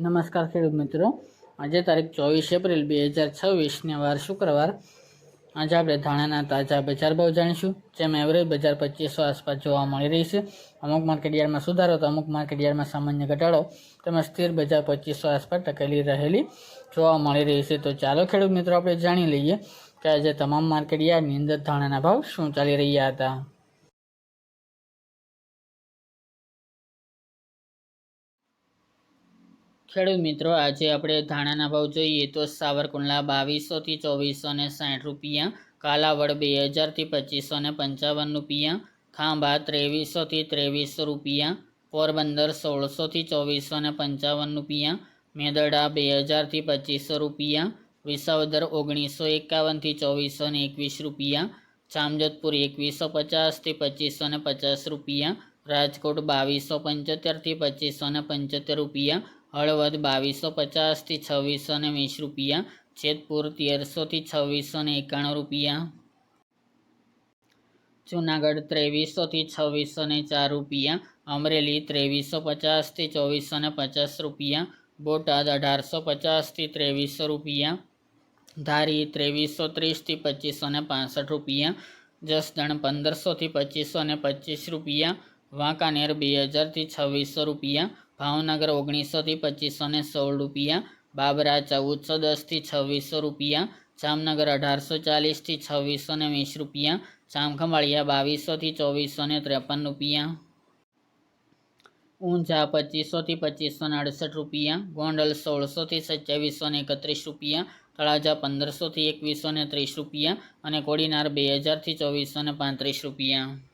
નમસ્કાર ખેડૂત મિત્રો, આજે તારીખ 24 એપ્રિલ 2026 વાર શુક્રવાર. આજે આપણે ધાણાના તાજા બજાર ભાવ જાણીશું, જેમાં એવરેજ બજાર 2500 આસપાસ જોવા મળી રહી છે. અમુક માર્કેટયાર્ડમાં સુધારો તો અમુક માર્કેટયાર્ડમાં સામાન્ય ઘટાડો તેમજ સ્થિર બજાર 2500 આસપાસ ટકેલી રહેલી જોવા મળી રહી છે. તો ચાલો ખેડૂત મિત્રો આપણે જાણી લઈએ કે આજે તમામ માર્કેટયાર્ડની અંદર ધાણાના ભાવ શું ચાલી રહ્યા હતા. ખેડૂત મિત્રો, આજે આપણે ધાણાના ભાવ જોઈએ તો સાવરકુંડલા 2200 થી 2460 રૂપિયા, કાલાવડ 2000 થી 2555 રૂપિયા, ખાંભા 2300 થી 2300 રૂપિયા, પોરબંદર 1600 થી 2455 રૂપિયા, મેદરડા 2000 થી 2500 રૂપિયા, વિસાવદર 1951 થી 2421 રૂપિયા, જામજોધપુર 2150 થી 2550 રૂપિયા, રાજકોટ 2275 થી 2575 રૂપિયા, હળવદ 2250 થી 2620 રૂપિયા, જેતપુર 1300 થી 2691 રૂપિયા, જુનાગઢ 2300 થી 2604 રૂપિયા, અમરેલી 2350 થી 2450 રૂપિયા, બોટાદ 1850 થી 2300 રૂપિયા, ધારી 2330 થી 2565 રૂપિયા, જસદણ 1500 થી 2525 રૂપિયા, વાંકાનેર 2000 થી 2600 રૂપિયા, ભાવનગર 1900 થી 2516 રૂપિયા, બાબરા 1410 થી 2600 રૂપિયા, જામનગર 1840 થી 2620 રૂપિયા, જામખંભાળિયા 2200 થી 2453 રૂપિયા, ઊંઝા 2500 થી 2568 રૂપિયા, ગોંડલ 1600 થી 2731 રૂપિયા, તળાજા 1500 થી 2130 રૂપિયા અને કોડીનાર 2000 થી 2435 રૂપિયા.